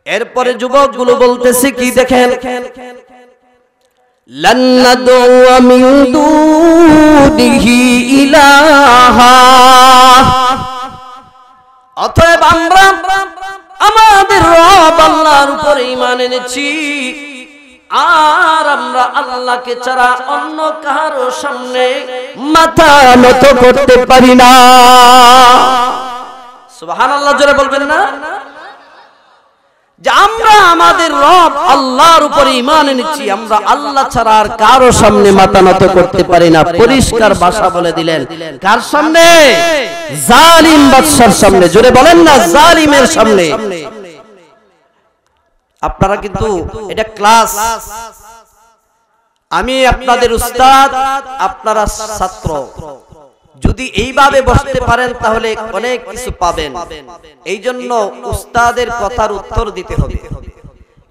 এরপরে যুবকগুলো বলতেছে কি দেখেন, লান নাদউ মিন দুনিহি ইলাহা, অতএব আমরা আমাদের রব আল্লাহর উপর ঈমান এনেছি, আর আমরা আল্লাহকে ছাড়া অন্য কারো সামনে মাথা নত করতে পারি না। সুবহানাল্লাহ, জোরে বলবেন না? যে আমরা আমাদের রব আল্লাহর উপর ঈমান এনেছি, আমরা আল্লাহ ছাড়া আর কারো সামনে মাথা নত করতে পারি না। পরিষ্কার ভাষা বলে দিলেন। কার সামনে? জালিম বাদশার সামনে। জোরে বলেন না, জালিমের সামনে। আপনারা কিন্তু এটা ক্লাস, আমি আপনাদের উস্তাদ, আপনারা ছাত্র। যদি এইভাবে বসতে পারেন তাহলে অনেক কিছু পাবেন। এই জন্য উস্তাদের কথার উত্তর দিতে হবে।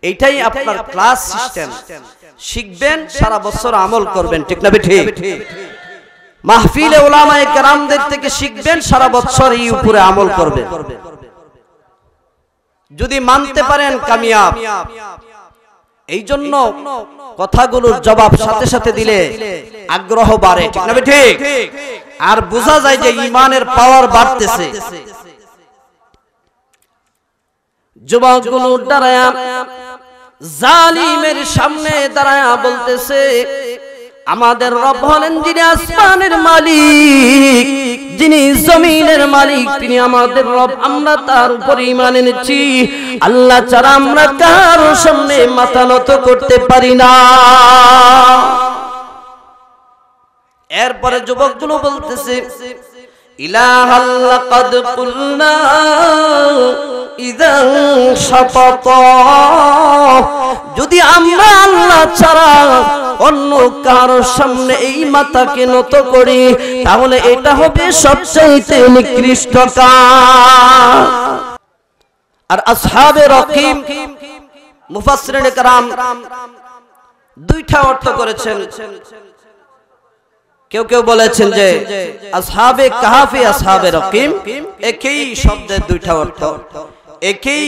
এইটাই আপনার ক্লাস সিস্টেম। শিখবেন, সারা বছর আমল করবেন, ঠিক না ঠিক? মাহফিলে উলামায়ে কেরামদের থেকে শিখবেন, সারা বছর এই উপরে আমল করবেন। যদি মানতে পারেন কামিয়াব। এই জন্য কথাগুলোর জবাব সাথে সাথে দিলে আগ্রহ বাড়ে, ঠিক না ঠিক? আর বোঝা যায় যে ঈমানের পাওয়ার বাড়তেছে। যুবকগুলো দাঁড়ায়া জালিমের সামনে দাঁড়ায়া বলতেছে, আমাদের রব হলেন যিনি আসমানের মালিক, যিনি জমিনের মালিক, তিনি আমাদের রব, আমরা তার উপর ঈমান এনেছি। আল্লাহ ছাড়া আমরা কারো সামনে মাথা নত করতে পারি না। এরপরে যুবকগুলো বলতেছে, ইলাহাল লাকাদ কুলনা ইযান শাতাতা, যদি আমরা আল্লাহ ছাড়া অন্য কারো সামনে এই মাথাকে নত করি তাহলে এটা হবে সবচেয়ে নিকৃষ্ট কাজ। আর আসহাবে রকিম মুফাসসিরিনে কেরাম দুইটা অর্থ করেছেন। কেউ কেউ বলেছেন যে আসহাবে কাহাফে আসহাবে রকিম একই শব্দের দুইটা অর্থ, একই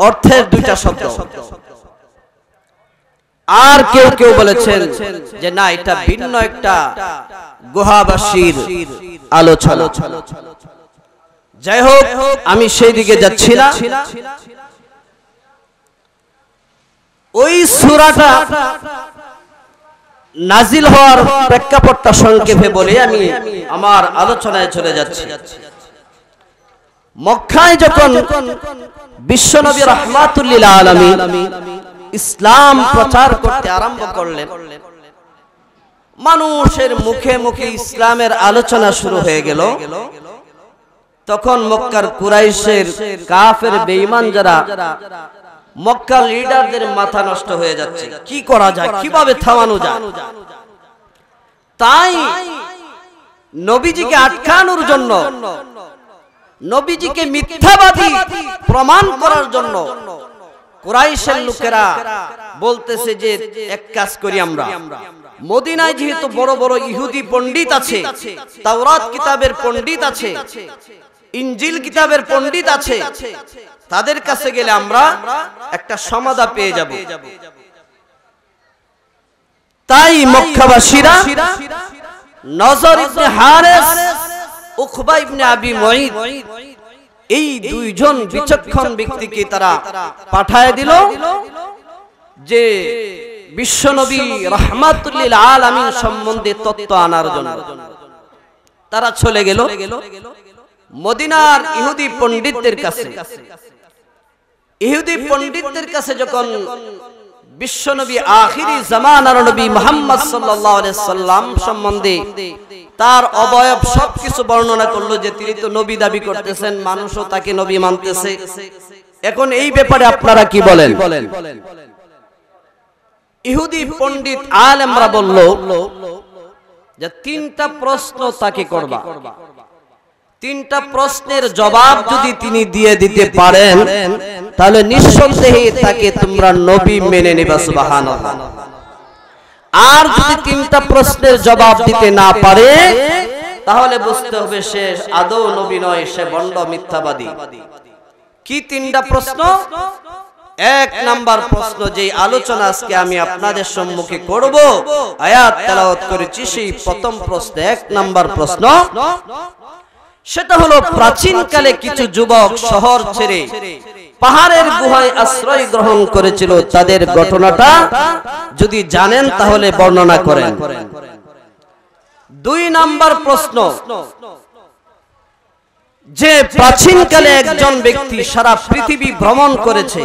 অর্থের দুইটা শব্দ। আর কেউ কেউ বলেছেন যে না, এটা ভিন্ন একটা গুহাবাসীর আলোচনা। যাই হোক, আমি সেই দিকে যাচ্ছি না। ওই সূরাটা নাজিল হওয়ার প্রেক্ষাপটটা সংক্ষেপে বলে আমি আমার আলোচনায় চলে যাচ্ছি। মক্কায় যখন বিশ্বনবী রাহমাতুল লিল আলামিন ইসলাম প্রচার করতে আরম্ভ করলেন, মানুষের মুখে মুখে ইসলামের আলোচনা শুরু হয়ে গেল। তখন মক্কার কুরাইশের কাফের বেঈমান যারা, মক্কার লিডারদের মাথা নষ্ট হয়ে যাচ্ছে, কি করা যায়, কিভাবে থামানো যায়। তাই নবীজিকে আটকানোর জন্য, নবীজিকে মিথ্যাবাদী প্রমাণ করার জন্য কুরাইশের লোকেরা বলতেছে যে এক কাজ করি, আমরা মদিনায় যেহেতু বড় বড় ইহুদি পণ্ডিত আছে, তাওরাত কিতাবের পণ্ডিত আছে, ইনজিল কিতাবের পণ্ডিত আছে, তাদের কাছে গেলে আমরা একটা সমাধান পেয়ে যাব। তাই মক্কাবাসীরা নজর ইবনে হারিস, উকবা ইবনে আবি মুঈত, এই দুইজন বিচক্ষণ ব্যক্তিকে তারা পাঠায় দিল যে বিশ্বনবী রাহমাতুল লিল আলামিন সম্বন্ধে তথ্য আনার জন্য। তারা চলে গেল মদিনার ইহুদি পণ্ডিতদের কাছে। ইহুদি পণ্ডিতদের কাছে যখন বিশ্বনবী আখিরি জামানার নবী মুহাম্মদ সাল্লাল্লাহু আলাইহি সাল্লাম সম্বন্ধে তার অবয়ব সবকিছু বর্ণনা করলো, যে তিনি তো নবী দাবি করতেছেন, মানুষও তাকে নবী মানতেছে, এখন এই ব্যাপারে আপনারা কি বলেন? ইহুদি পণ্ডিত আলেমরা বলল যে তিনটা প্রশ্ন তাকে করবা, তিনটা প্রশ্নের জবাব যদি তিনি দিয়ে দিতে পারেন তাহলে নিঃসন্দেহে তাকে তোমরা নবী মেনে নিবা। সুবহানাল্লাহ। আর যদি তিনটা প্রশ্নের জবাব দিতে না পারে তাহলে বুঝতে হবে সে আদৌ নবী নয়, সে ভণ্ড মিথ্যাবাদী। কি তিনটা প্রশ্ন? এক নাম্বার প্রশ্ন, যে আলোচনা আজকে আমি আপনাদের সম্মুখে করব, আয়াত তেলাওয়াত করেছি, সেই প্রথম প্রশ্ন, এক নাম্বার প্রশ্ন, সেটা হলো প্রাচীন কালে কিছু যুবক শহর ছেড়ে পাহাড়ের গুহায় আশ্রয় গ্রহণ করেছিল, তাদের ঘটনাটা যদি জানেন তাহলে বর্ণনা করেন। দুই নাম্বার প্রশ্ন, যে প্রাচীন কালে একজন ব্যক্তি সারা পৃথিবী ভ্রমণ করেছে,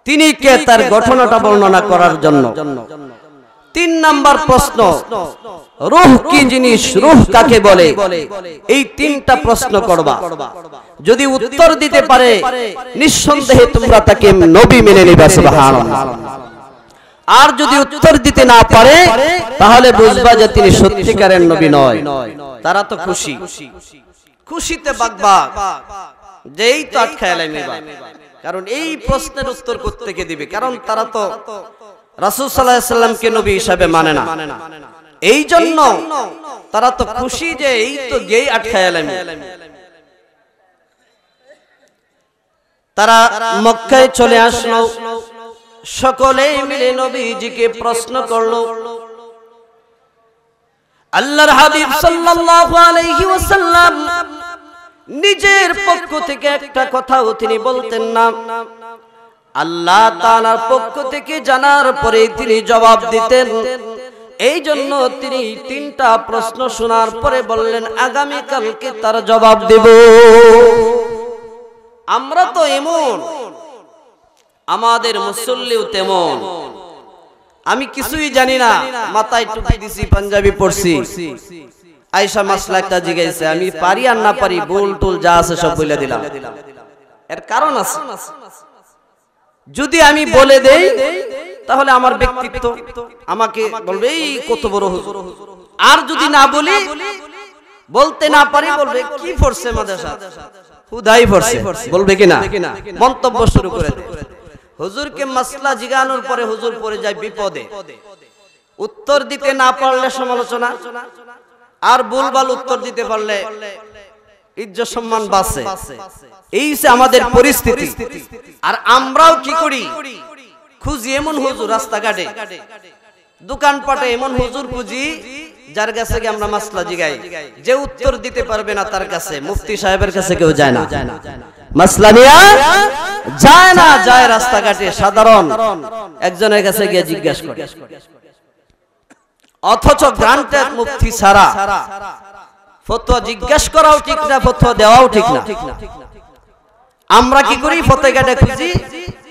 তিনি কে, তার ঘটনাটা বর্ণনা করার জন্য। তিন নাম্বার প্রশ্ন, রূহ কি জিনিস, রূহ কাকে বলে, এই তিনটা প্রশ্ন করবা। যদি উত্তর দিতে পারে নিঃসন্দেহে তোমরা তাকে নবী মেনে নিবা, সুবহানাল্লাহ। আর যদি উত্তর দিতে না পারে তাহলে বুঝবা যে তিনি সত্যিকারের নবী নয়। তারা তো খুশি, খুশিতে বাগবাগ, যে এই তো আটকায় নিবা, কারণ এই প্রশ্নের উত্তর কোত্থেকে দিবে, কারণ তারা তো রাসূল সাল্লাল্লাহু আলাইহি সাল্লামকে নবী হিসাবে মানে না। এই জন্য তারা তো খুশি যে এই তো যেই আটকায় তারা মক্কায় চলে আসলো, সকলেই মিলে নবীজিকে প্রশ্ন করলো। আল্লাহর হাবিব সাল্লাল্লাহু আলাইহি ওয়াসাল্লাম নিজের পক্ষ থেকে একটা কথাও তিনি বলতেন না, আল্লাহ তাআলার পক্ষ থেকে জানার পরে তিনি জবাব দিতেন। এই জন্য তিনি তিনটা প্রশ্ন শোনার পরে বললেন, আগামী কালকে তার জবাব দেব। আমরা তো এমন, আমাদের মুসল্লিও তেমন। আমি কিছুই জানি না, মাথায় টুপি দিছি, পাঞ্জাবি পরছি, আয়েশা মাসলা একটা জিজ্ঞাসা, আমি পারি আর না পারি, ভুল টুল যা আছে সব বলে দিলাম। এর কারণ আছে, যদি আমি বলে দেই তাহলে আমার ব্যক্তিত্ব, আমাকে বলবে এই কত বড় হুজুর। আর যদি না বলি, বলতে না পারি, বলবে কি পড়ছে মাদ্রাসা, হুদাই পড়ছে, বলবে কিনা, মন্তব্য শুরু করে দেয়। হুজুরকে মাসলা জিজ্ঞানোর পরে হুজুর পড়ে যায় বিপদে, উত্তর দিতে না পারলে সমালোচনা, আর ভুলভাল উত্তর দিতে পারলে ইজ্জত সম্মান বাঁচে। এই যে আমাদের পরিস্থিতি। আর আমরাও কি করি, খুঁজি এমন হুজুর, রাস্তাঘাটে দোকানপাটে এমন হুজুর খুঁজি যার কাছে আমরা মাসলা জিগাই, যে উত্তর দিতে পারবে না তার কাছে, মুফতি সাহেবের কাছে কেউ যায় না, মাসলা নিয়ে যায় না, যায় রাস্তাঘাটে সাধারণ একজনের কাছে গিয়ে জিজ্ঞাসা করে। অথচ গ্রান্টেড মুফতি ছাড়া ফতোয়া জিজ্ঞাসা করাও ঠিক না, ফতোয়া দেওয়াও ঠিক না। আমরা কি করি, ফতেঘাটে খুঁজি,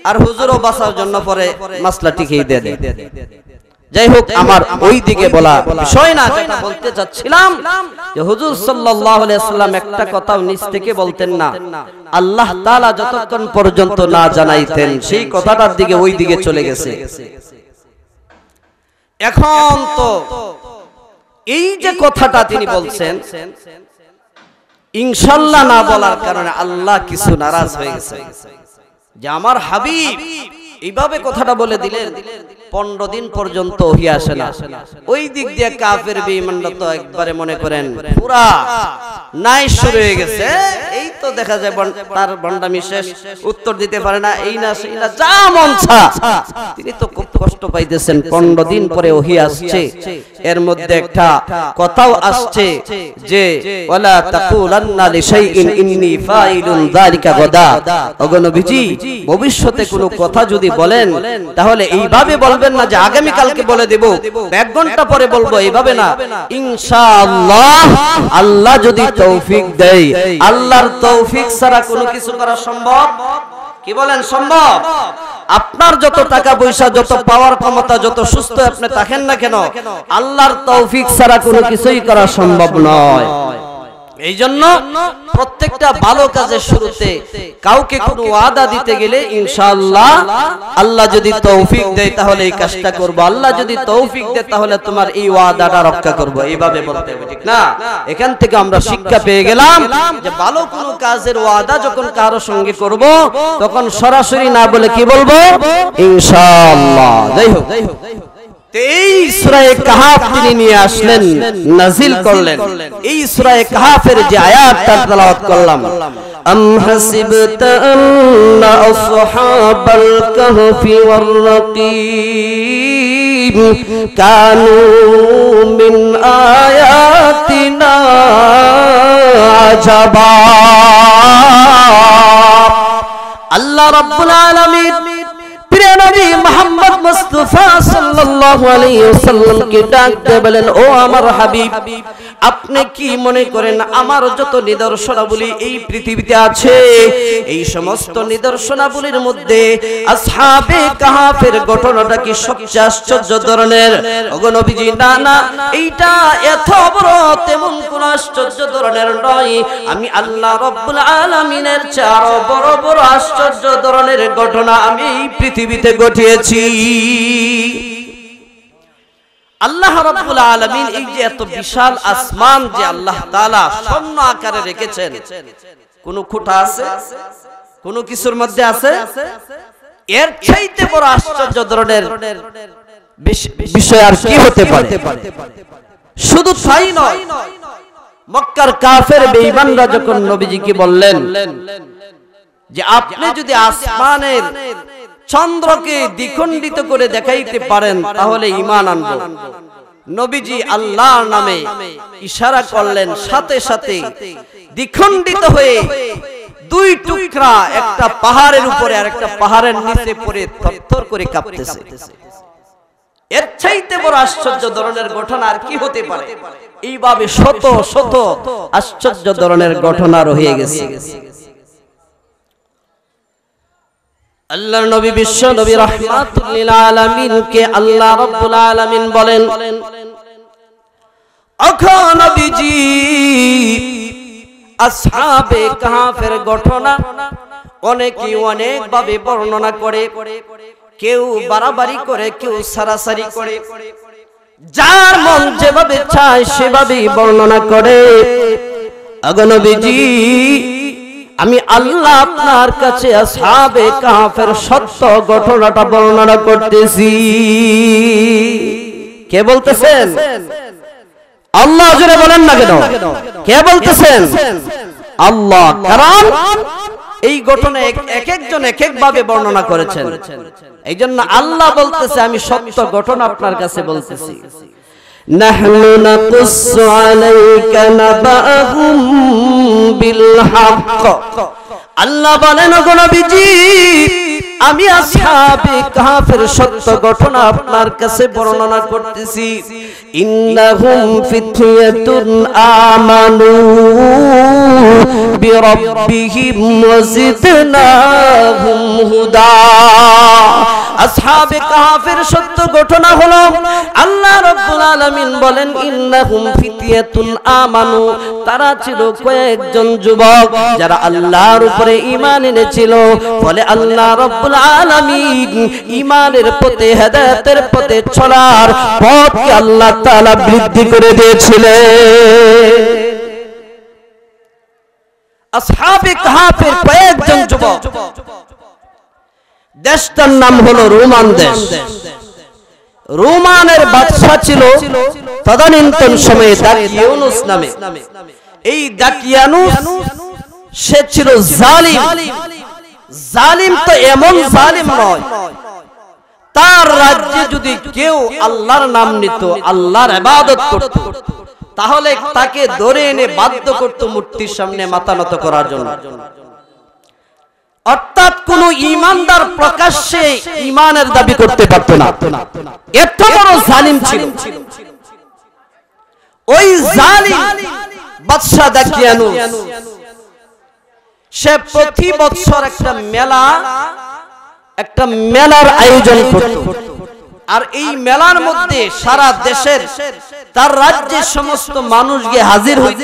আর হুজুরও বাঁচার জন্য পরে মাসলা ঠিকই দিয়ে দেয়। যাই হোক, আমার ওই দিকে বলা বিষয় না, যেটা বলতে চাচ্ছিলাম যে হুজুর সাল্লাল্লাহু আলাইহি ওয়াসাল্লাম একটা কথাও নিজ থেকে বলতেন না, আল্লাহ তাআলা যতক্ষণ পর্যন্ত না জানাইতেন সেই কথাটার দিকে ওই দিকে চলে গেছে। এখন তো এই যে কথাটা তিনি বলছেন, ইনশাআল্লাহ না বলার কারণে আল্লাহ কিছু নারাজ হয়ে গেছে, যে আমার হাবিব এইভাবে কথাটা বলে দিলেন, 15 দিন পর্যন্ত ওহী আসে না। ওই দিক দিয়ে কাফের বেঈমানরা তো একবারে মনে করেন পুরা নাই শুরু হয়ে গেছে, এই তো দেখা যায় তার ভণ্ডামি শেষ, উত্তর দিতে পারে না, এই না সেই না, যা মন চা। তিনি তো খুব কষ্ট পাইতেছেন, 15 দিন পরে ওহী আসছে, এর মধ্যে একটা কথাও আসছে যে ওয়ালা তাকুলান্না লিশাইইন ইন্নী ফাইলুন যালিকা গাদা। ওগো নবীজি, ভবিষ্যতে কোনো কথা যদি বলেন তাহলে এইভাবে বলবেন না যে আগামী কালকে বলে দেব, 1 ঘন্টা পরে বলবো, এইভাবে না, ইনশাআল্লাহ, আল্লাহ যদি তৌফিক দেয়। আল্লাহর তৌফিক ছাড়া কোনো কিছু করা সম্ভব? কি বলেন, সম্ভব? আপনার যত টাকা পয়সা, যত পাওয়ার ক্ষমতা, যত সুস্থ আপনি থাকেন না কেন, আল্লাহর তৌফিক ছাড়া কোনো কিছুই করা সম্ভব নয়। এই জন্য প্রত্যেকটা ভালো কাজের শুরুতে কাউকে কোনো ওয়াদা দিতে গেলে ইনশাআল্লাহ, আল্লাহ যদি তৌফিক দেয় তাহলে এই কাজটা করব, আল্লাহ যদি তৌফিক দেয় তাহলে তোমার এই ওয়াদাটা রক্ষা করব, এইভাবে বলতে হবে, ঠিক না? এখান থেকে আমরা শিক্ষা পেয়ে গেলাম যে ভালো কোনো কাজের ওয়াদা যখন কারো সঙ্গে করব তখন সরাসরি না বলে কি বলবো, ইনশাআল্লাহ। যাই হোক, এই সূরা কাহাফ তিনি নিয়ে আসলেন, নাজিল করলেন। এই সূরা কাহাফের যে আয়াতটা তেলাওয়াত করলাম, আম হাসিবতা আন্না আসহাবাল কাহফি ওয়ার রাকিব কানু মিন আয়াতিনা আজাবা। আল্লাহ রাব্বুল আলামিন প্রিয় নবী মুহাম্মদ মুস্তাফা সাল্লাল্লাহু আলাইহি ওয়াসাল্লামকে ডাকতে বলেন, ও আমার হাবিব, আপনি কি মনে করেন আমার যত নিদর্শনাবলী এই পৃথিবীতে আছে, এই সমস্ত নিদর্শনাবলীর মধ্যে আসহাবে কাহাফের ঘটনাটা কি সবচেয়ে আশ্চর্য ধরনের? ওগো নবীজি, না না, এইটা এত বড় তেমন কোন আশ্চর্য ধরনের নয়। আমি আল্লাহ রাব্বুল আলামিনের চেয়ে আরো বড় বড় আশ্চর্য ধরনের ঘটনা আমি এই পৃথিবীতে ঘটিয়েছি। আল্লাহ রাব্বুল আলামিন এই যে এত বিশাল আসমান যে আল্লাহ তাআলা স্বর্ণ আকারে রেখেছেন, কোন খুঁটা আছে? কোন কিছুর মধ্যে আছে? এর চাইতে বড় আশ্চর্য ধরনের বিষয় আর কি হতে পারে? শুধু তাই নয়, মক্কার কাফের বেঈমানরা যখন নবীজিকে বললেন যে আপনি যদি আসমানের চন্দ্রকে দ্বিখণ্ডিত করে দেখাইতে পারেন তাহলে ঈমান আনবো, নবীজি আল্লাহর নামে ইশারা করলেন, সাথে সাথে দ্বিখণ্ডিত হয়ে দুই টুকরা একটা পাহাড়ের উপরে আর একটা পাহাড়ের নিচে পড়ে থরথর করে কাঁপতেছে। এর চাইতে বড় আশ্চর্য ধরনের ঘটনা আর কি হতে পারে? এইভাবে শত শত আশ্চর্য ধরনের ঘটনা রয়ে গেছে। আল্লাহর নবী বিশ্ব নবী রাহমাতুল লিল আলামিন কে আল্লাহ রাব্বুল আলামিন বলেন, ওগো নবীজি, আসহাবে কাহাফের ঘটনা অনেকেই অনেক ভাবে বর্ণনা করে, কেউ বাড়াবাড়ি করে, কেউ সারাসারি করে, যার মন যেভাবে চায় সেভাবেই বর্ণনা করে। ওগো নবীজি, আমি আল্লাহ আপনার কাছে আসহাবে কাহাফের সত্য ঘটনাটা বর্ণনা করতেছি। কে বলতেছেন? আল্লাহ জোরে বলেন না কেন? কে বলতেছেন? আল্লাহ। কারণ এই ঘটনা এক একজন এক এক ভাবে বর্ণনা করেছেন, এই জন্য আল্লাহ বলতেছে আমি সত্য ঘটনা আপনার কাছে বলতেছি। নাহনু নাকুসু আলাইকা নাবাহুম বিল হক। আল্লাহ বলেন, ওগো নবীজি, আমি আসহাবে কাহাফের সত্য ঘটনা আপনার কাছে বর্ণনা করতেছি। ইন্নাহুম ফিতয়াতুন আমানু বিরাব্বিহিম ওয়াজিদনাহুম হুদা। আসহাবে কাহাফের সত্য ঘটনা হলো, আল্লাহ রাব্বুল আলামিন বলেন, ইন্নাহুম ফিতয়াতুন আমানু, তারা ছিল কয়েকজন যুবক যারা আল্লাহর উপরে ঈমান এনেছিল। ফলে আল্লাহ রাব্বুল আলামিন ঈমানের পথে, হেদায়েতের পথে চলার পথকে আল্লাহ তাআলা বৃদ্ধি করে দিয়েছিলেন। আসহাবে কাহাফের কয়েকজন যুবক, দেশটার নাম হলো রোমান দেশ। রোমানের বাদশা ছিল তদানীন্তন সময়ে দাকিয়ানুস নামে। এই দাকিয়ানুস সে ছিল জালিম। জালিম তো এমন জালিম নয়, তার রাজ্যে যদি কেউ আল্লাহর নাম নিত, আল্লাহর ইবাদত করত, তাহলে তাকে ধরে এনে বাধ্য করত মূর্তির সামনে মাথা নত করার জন্য। অর্থাৎ কোন ঈমানদার প্রকাশ্যে ঈমানের দাবি করতে পারত না, এত বড় জালিম ছিল। ওই জালিম বাদশা দাকিয়ানুস সে প্রতি বছর একটা মেলার আয়োজন করত। আর এই মেলার মধ্যে সারা দেশের, তার রাজ্যের সমস্ত মানুষ গিয়ে হাজির হইত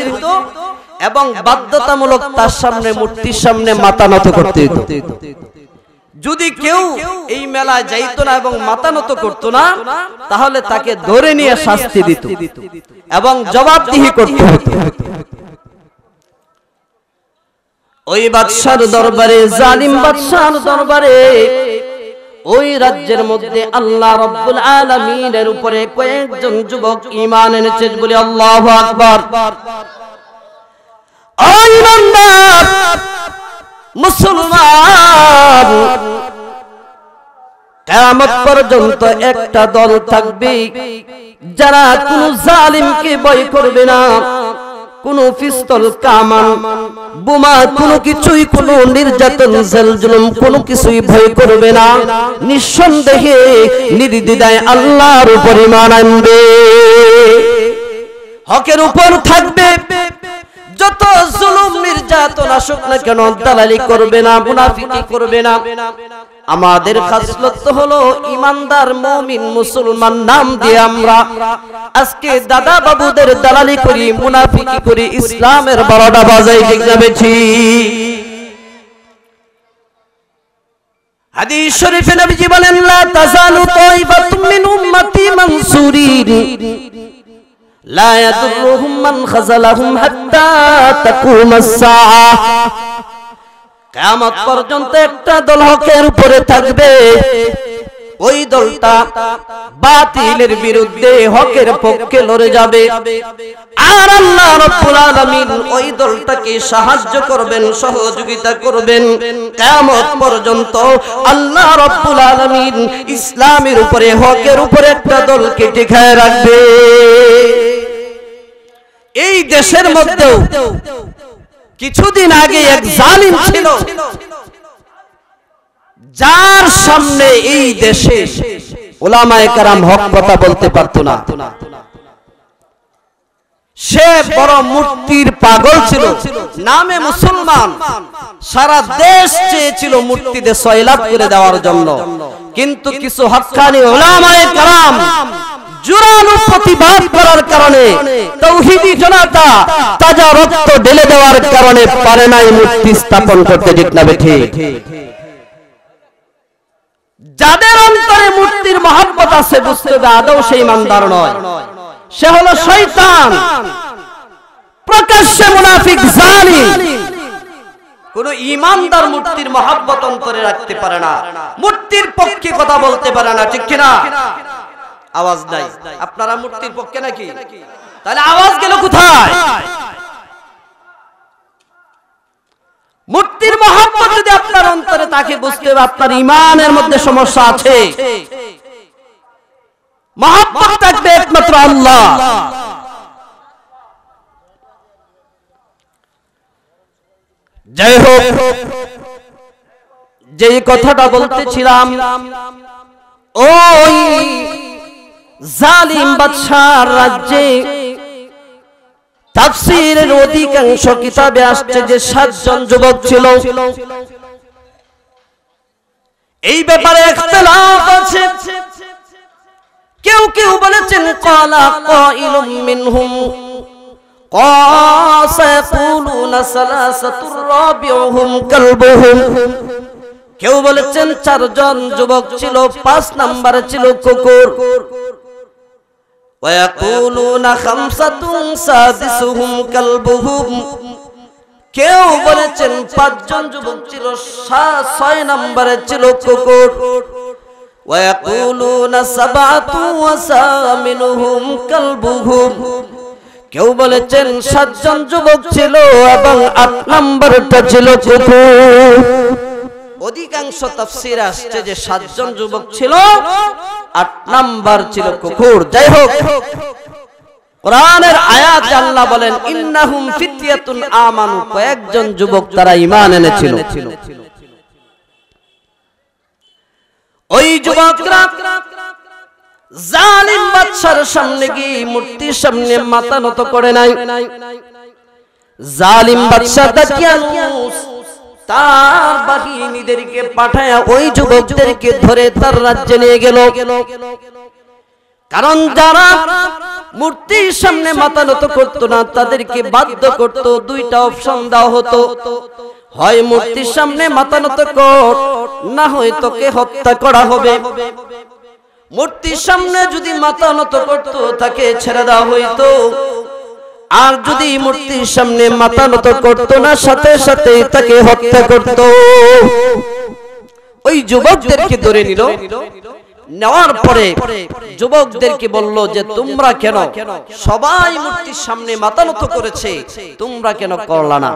এবং বাধ্যতামূলক তার সামনে, মূর্তির সামনে মাথা নত করতে হতো। যদি কেউ এই মেলায় যাইতো না এবং মাথা নত করত না, তাহলে তাকে ধরে নিয়ে শাস্তি দিত এবং জবাবদিহি করতে হতো। ওই বাদশার দরবারে, জালিম বাদশার দরবারে ওই রাজ্যের মধ্যে আল্লাহ রাব্বুল আলামিনের উপরে কয়েকজন যুবক ঈমান এনেছে বলে আল্লাহু আকবার। ও ইমানদার মুসলমান, কিয়ামত পর্যন্ত একটা দল থাকবে যারা কোন জালিমকে ভয় করবে না, কোন পিস্তল কামান বোমা কোন কিছুই, কোন নির্যাতন জুলুম কোন কিছুই ভয় করবে না, নিঃসন্দেহে নির্দ্বিধায় আল্লাহর উপর ঈমান আনবে, হকের উপর থাকবে। যত জুলুম নির্যাতন আসুক না কেন দালালি করবে না, মুনাফিকি করবে না। আমাদের খাসলত হলো ইমানদার মুমিন মুসলমান নাম দিয়ে আমরা আজকে দাদা বাবুদের দালালি করি, মুনাফিকি করি, ইসলামের বারোটা বাজাই ঠিক যাবে। হাদিস শরীফে নবীজি বলেন, লা তাজালু তাইবাতুম মিন উম্মতি মানসুরিন লা ইয়াদুরুহুম মান খাযালাহুম হাত্তা তাকুমাস সাআহ। কিয়ামত পর্যন্ত একটা দল হকের উপরে থাকবে, ওই দলটা বাতিলের বিরুদ্ধে হকের পক্ষে লড়ে যাবে, আর আল্লাহ রাব্বুল আলামিন ওই দলটাকে সাহায্য করবেন, সহযোগিতা করবেন। কিয়ামত পর্যন্ত আল্লাহ রাব্বুল আলামিন ইসলামের উপরে হকের উপরে একটা দলকে টিকায় রাখবে। এই দেশের মধ্যেও কিছুদিন আগে এক জালিম ছিল, যার সামনে এই দেশে উলামায়ে কেরাম হক কথা বলতে পারতো না। সে বড় মূর্তির পাগল ছিল, নামে মুসলমান, সারা দেশ চেয়েছিল মূর্তিতে সয়লাভ করে দেওয়ার জন্য, কিন্তু কিছু হক্কানি উলামায়ে কেরাম জোরালো প্রতিবাদ করার কারণে, তাওহীদি জনতা তাজা রক্ত ঢেলে দেওয়ার কারণে পারে নাই মূর্তি স্থাপন করতে, ঠিক না ঠিক? যাদের অন্তরে মূর্তির মহব্বত আছে বুঝতে হবে আদৌ সেই ইমানদার নয়, সে হলো শয়তান, প্রকাশ্যে মুনাফিক জালিম। কোন ইমানদার মূর্তির মহব্বত অন্তরে রাখতে পারে না, মূর্তির পক্ষে কথা বলতে পারে না, ঠিক কিনা? আওয়াজ নাই, আপনারা মূর্তির পক্ষে নাকি? তাহলে আওয়াজ গেল কোথায়? মূর্তির মহব্বত যদি আপনার অন্তরে থাকে বুঝতে হবে আপনার ঈমানের মধ্যে সমস্যা আছে। মহব্বত থাকবে একমাত্র আল্লাহ। যাই হোক, যে কথাটা বলতেছিলাম, ওই জালিম বাদশার রাজ্যে তাফসীরের অধিকাংশ কিতাবে আসছে যে 7 জন যুবক ছিল। এই ব্যাপারে ইখতিলাফ আছে, কেউ কেউ বলেছেন ক্বালা কাইলুম মিনহুম ক্বাসাকুলুনা সালাসাতুর রাবিউহুম কালবুহুম। কেউ বলেছেন 4 জন যুবক ছিল, 5 নম্বরে ছিল কুকুর। ওয়ায়াকুলুনা খামসাতুন সাদিসুহুম কালবুহুম। কেউ বলেছেন 5 জন যুবক ছিল, 6 নম্বরে ছিল কুকুর। ওয়ায়াকুলুনা সাবাতু ওয়া সামিনুহুম কালবুহুম। কেউ বলেছেন 7 জন যুবক ছিল এবং 8 নম্বরটা ছিল কুকুর। অধিকাংশ তাফসীরে আসছে যে 7 জন যুবক ছিল, 8 নাম্বার ছিল কুকুর। যাই হোক, কোরআনের আয়াতে আল্লাহ বলেন ইন্নাহুম ফিতয়াতুন আমানু, কয়েকজন যুবক তারা ঈমান এনেছিল। ওই যুবকরা জালিম বাদশার সামনে গিয়ে মূর্তির সামনে মাথা নত করে নাই। জালিম বাদশা দাকিয়ানুস তার বাহিনীদেরকে পাঠায়া ওই যুবকদেরকে ধরে তার রাজ্যে নিয়ে গেল। কারণ যারা মূর্তির সামনে মাথা নত করত না তাদেরকে বাধ্য করত, 2টা অপশন দেওয়া হতো, হয় মূর্তির সামনে মাথা নত কর, না হয় তোকে হত্যা করা হবে। মূর্তির সামনে যদি মাথা নত করত তাকে ছেড়ে দেওয়া হইতো, আর যদি মূর্তির সামনে মাথা নত করত না সাথে সাথে তাকে হত্যা করত। ওই যুবকদেরকে ধরে নিল, নেওয়ার পরে যুবকদেরকে বলল যে তোমরা কেন, সবাই মূর্তির সামনে মাথা নত করেছে, তোমরা কেন করলা না?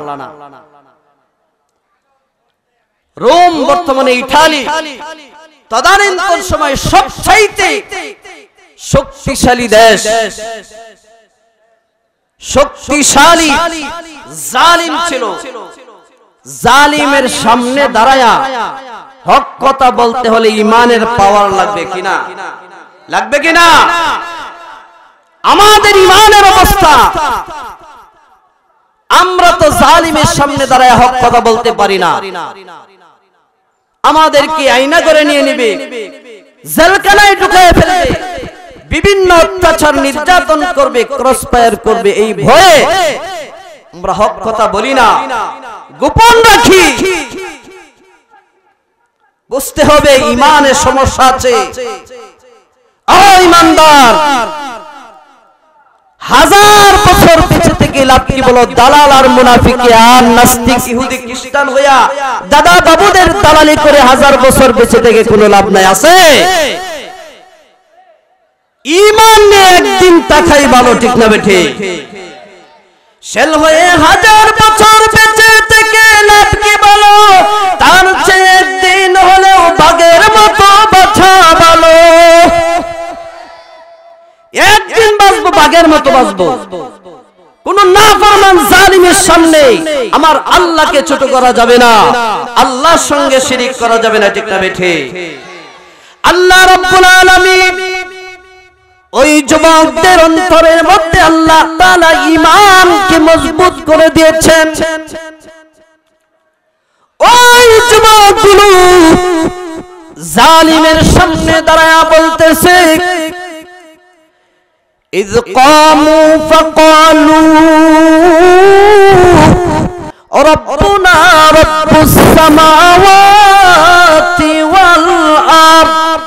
রোম বর্তমানে ইতালি তদানীন্তন সময় সবচাইতে শক্তিশালী দেশ, শক্তিশালী জালিম ছিল। জালিমের সামনে দাঁড়ায়া হক কথা বলতে হলে ইমানের পাওয়ার লাগবে কিনা? লাগবে কিনা? আমাদের ইমানের অবস্থা, আমরা তো জালিমের সামনে দাঁড়ায় হক কথা বলতে পারি না। আমাদেরকে আয়না করে নিয়ে নেবে, জেলখানায় ঢুকিয়ে ফেলবে, বিভিন্ন অত্যাচার নির্যাতন করবে, ক্রস ফায়ার করবে। এই ভয়ে আমরা হক কথা বলি না, গোপন রাখি। বুঝতে হবে ইমানের সমস্যা আছে। ইমানদার, হাজার বছর বেঁচে থেকে লাভ কি বলো? দালাল আর মুনাফিক আর নাস্তিক ইহুদি খ্রিস্টান হইয়া দাদা বাবুদের দালালি করে হাজার বছর বেঁচে থেকে কোনো লাভ নাই। আছে ইমান নিয়ে একদিন তাকাই ভালো, ঠিক না বেঠে? শেল হয়ে হাজার বছর বেঁচে থেকে লাভ কি বলো? তার চেয়ে একদিন হলেও বাঘের মতো বাছা ভালো। একদিন বাঁচবো, বাঘের মতো বাঁচবো। কোন নাফরমান জালিমের সামনে আমার আল্লাহকে ছোট করা যাবে না, আল্লাহর সঙ্গে শিরিক করা যাবে না, ঠিক না বেঠে? আল্লাহ রাব্বুল আলামিন ওই যুবকদের অন্তরের মধ্যে আল্লাহ তাআলা ঈমানকে মজবুত করে দিয়েছেন। ওই যুবকগুলো জালিমের সামনে দাঁড়ায়া বলতেছে, إذ قاموا فقالوا ربنا رب السماوات والأرض।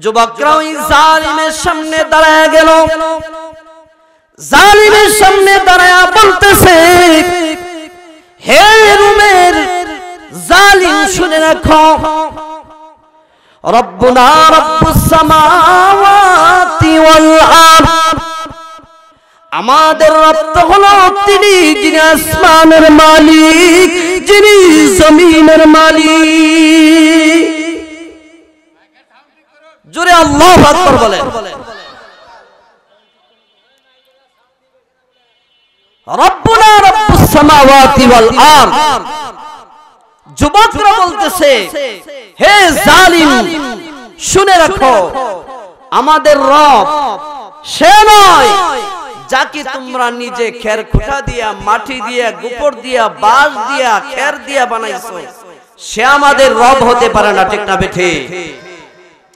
যুবকরা ওই জালিমের সামনে দাঁড়ায়া গেল, জালিমের সামনে দাঁড়ায়া বলতেছে, হে রুমের জালিম শুনে রাখো, রব্বুনা রব্বুস সামাওয়াতি ওয়াল আরদ, আমাদের রব তো হলো তিনি যিনি আসমানের মালিক, যিনি জমিনের মালিক। জোরে আল্লাহু আকবার বলেন। রব্বুনা রব্বুস সামাওয়াতি ওয়াল আরদ। যুবকরা বলতেছে, হে জালিম শুনে রাখো, আমাদের রব সে নয় যাকে তোমরা নিজে খের খুঁটা দিয়া, মাটি দিয়া, গোবর দিয়া, বাঁশ দিয়া, খের দিয়া বানাইছো, সে আমাদের রব হতে পারে না, ঠিক না বেঠে?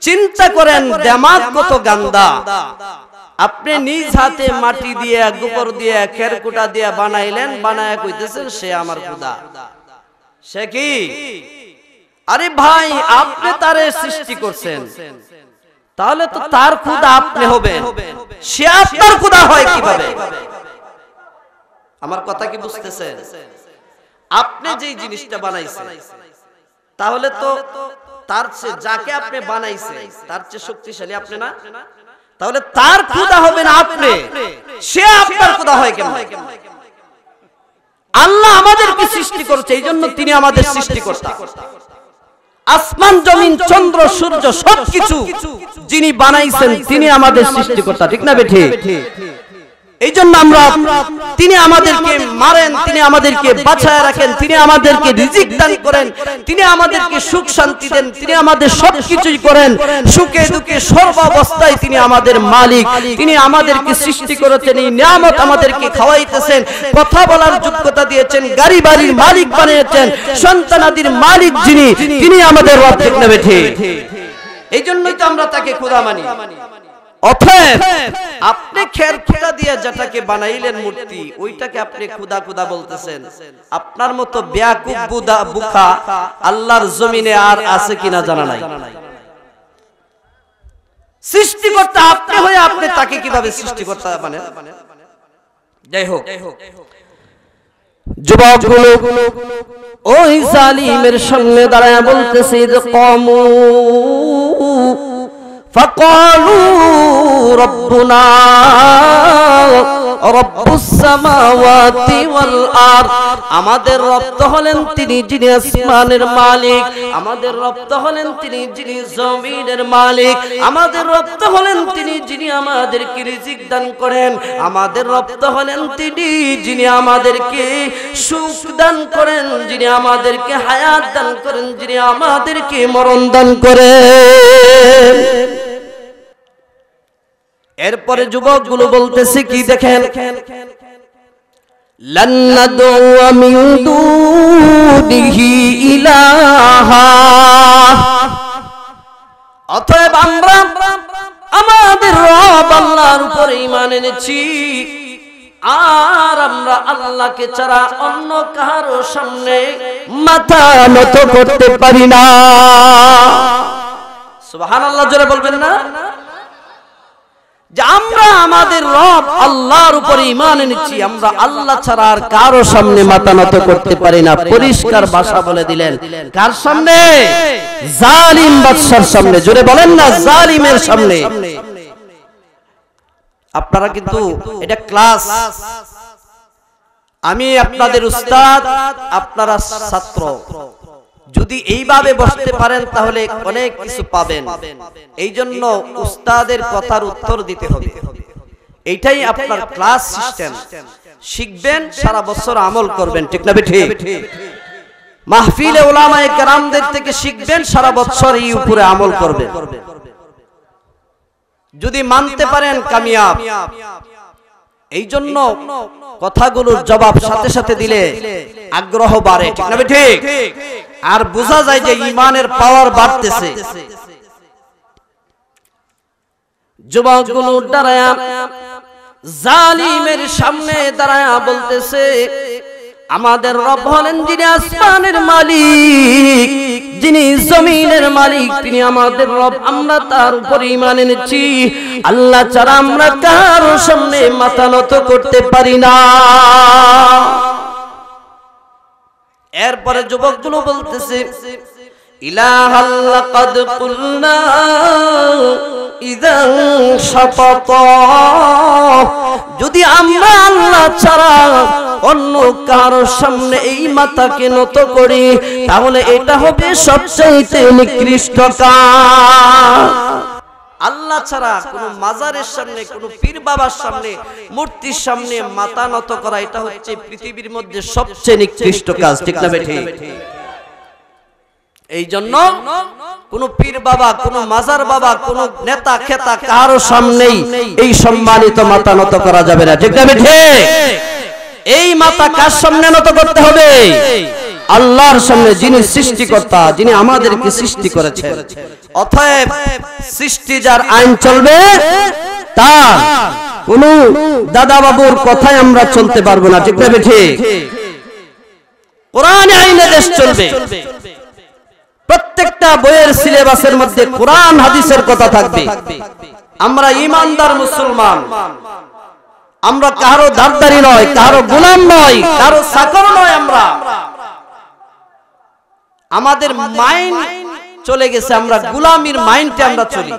চিন্তা করেন দিমাগ কত গান্দা। আপনি নিজ হাতে মাটি দিয়া, গোবর দিয়া, খের খুঁটা দিয়া বানাইলেন, বানায়া কইতেছেন সে আমার খোদা। সে কি? আরে ভাই, আপনি তারে সৃষ্টি করছেন, তাহলে তো তার খোদা আপনি হবেন, সে আপনার খোদা হয় কিভাবে? আমার কথা কি বুঝতেছেন? আপনি যে জিনিসটা বানাইছেন, তাহলে তো তার চেয়ে, যাকে আপনি বানাইছেন তার চেয়ে শক্তিশালী আপনি না? তাহলে তার খোদা হবেন আপনি, সে আপনার খোদা হয় কেন? আল্লাহ আমাদেরকে সৃষ্টি করেছে, এই জন্য তিনি আমাদের সৃষ্টিকর্তা। আসমান, জমিন, চন্দ্র, সূর্য সবকিছু যিনি বানাইছেন তিনি আমাদের সৃষ্টিকর্তা, ঠিক না বেঠে? এই জন্য আমরা, তিনি আমাদেরকে মারেন, তিনি আমাদেরকে বাঁচায় রাখেন, তিনি আমাদেরকে রিজিক দান করেন, তিনি আমাদেরকে সুখ শান্তি দেন, তিনি আমাদের সবকিছুই করেন। সুখে দুঃখে সর্বাবস্থায় তিনি আমাদের মালিক, তিনি আমাদেরকে সৃষ্টি করেছেন, এই নিয়ামত আমাদেরকে খাওয়াইতেছেন, কথা বলার যোগ্যতা দিয়েছেন, গাড়ি বাড়ির মালিক বানিয়েছেন, সন্তানাদির মালিক যিনি, তিনি আমাদের রব, ঠিক না বেঠে? এই জন্যই তো আমরা তাকে খোদা মানি। অতএব আপনি খের খুঁটা দিয়ে যেটাকে বানাইলেন মূর্তি, ওইটাকে আপনি খোদা খোদা বলতেছেন। আপনার মতো বেয়াকুব বুকা আল্লাহর জমিনে আর আছে কিনা জানা নাই। সৃষ্টিকর্তা আপনি হয়ে আপনি তাকে কিভাবে সৃষ্টিকর্তা বানেন? যাই হোক, যুবকগুলো ওই জালিমের সামনে দাঁড়ায় বলতেছে যে কমু ফাকালু রব্বুনা রব্বুস সামাওয়াতি ওয়াল আরদ, আমাদের রব তো হলেন তিনি যিনি আসমানের মালিক, আমাদের রব তো হলেন তিনি যিনি জমিনের মালিক, আমাদের রব তো হলেন তিনি যিনি আমাদেরকে রিজিক দান করেন, আমাদের রব তো হলেন তিনি যিনি আমাদেরকে সুখ দান করেন, যিনি আমাদেরকে হায়াত দান করেন, যিনি আমাদেরকে মরণ দান করেন। এরপরে যুবকগুলো বলতেছে কি দেখেন, লান নাদউ মিন দুনিহি ইলাহা, অতএব আমরা আমাদের রব আল্লাহর উপরে ঈমান এনেছি আর আমরা আল্লাহকে ছাড়া অন্য কারো সামনে মাথা নত করতে পারি না। সুবহানাল্লাহ জোরে বলবেন না? যে আমরা আমাদের রব আল্লাহর উপরে ঈমান এনেছি, আমরা আল্লাহ ছাড়া আর কারো সামনে মাথা নত করতে পারি না। পরিষ্কার ভাষা বলে দিলেন, কার সামনে? জালিম বাদশার সামনে। জোরে বলেন না, জালিমের সামনে। আপনারা কিন্তু এটা ক্লাস, আমি আপনাদের উস্তাদ, আপনারা ছাত্র। যদি এইভাবে বসতে পারেন তাহলে অনেক কিছু পাবেন। এই জন্য উস্তাদের কথার উত্তর দিতে হবে। এইটাই আপনার ক্লাস সিস্টেম। শিখবেন, সারা বছর আমল করবেন, ঠিক না ঠিক? মাহফিলে উলামায়ে কেরামদের থেকে শিখবেন, সারা বছর এই উপরে আমল করবেন। যদি মানতে পারেন কামিয়াব। এই জন্য কথাগুলোর জবাব সাথে সাথে দিলে আগ্রহ বাড়ে, ঠিক না ঠিক? আর বোঝা যায় যে ঈমানের পাওয়ার বাড়তেছে। যুবকগুলো দাঁড়ায়া জালিমের সামনে দাঁড়ায়া বলতেছে, আমাদের রব হলেন যিনি আসমানের মালিক, যিনি জমিনের মালিক, তিনি আমাদের রব, আমরা তার উপরে ঈমান এনেছি। আল্লাহ ছাড়া আমরা কারো সামনে মাথা নত করতে পারি না। এরপরে যুবকগুলো বলতেছে, ইলাহাল লাকাদ কুলনা ইযান শাতাতা, যদি আমরা আল্লাহ ছাড়া অন্য কারো সামনে এই মাথাকে নত করি তাহলে এটা হবে সবচেয়ে নিকৃষ্ট কাজ। আল্লাহ ছাড়া কোনো মাজারের সামনে, কোনো পীর বাবার সামনে, মূর্তির সামনে মাথা নত করা, এটা হচ্ছে পৃথিবীর মধ্যে সবচেয়ে নিকৃষ্ট কাজ, ঠিক না ঠিক? এই জন্য কোন পীর বাবা, কোন মাজার বাবা, কোন নেতা খেতা কারো সামনেই এই সম্মানিত মাথা নত করা যাবে না, ঠিক না ঠিক? এই মাথা কার সামনে নত করতে হবে? আল্লাহর সামনে, যিনি সৃষ্টিকর্তা, যিনি আমাদেরকে সৃষ্টি করেছেন। অতএব সৃষ্টি যার আইন চলবে, তার কোন দাদা বাবুর কথায় আমরা চলতে পারবো না, ঠিক না ঠিক? কোরআন আইনে দেশ চলবে। প্রত্যেকটা বইয়ের সিলেবাসের মধ্যে কোরআন হাদিসের কথা থাকবে। আমরা ঈমানদার মুসলমান, আমরা কারো দারদারি নয়, কারো গোলাম নয়, কারো চাকর নয়। আমরা আমাদের মাইন্ড চলে গেছে, আমরা গোলামির মাইন্ডে আমরা চলি,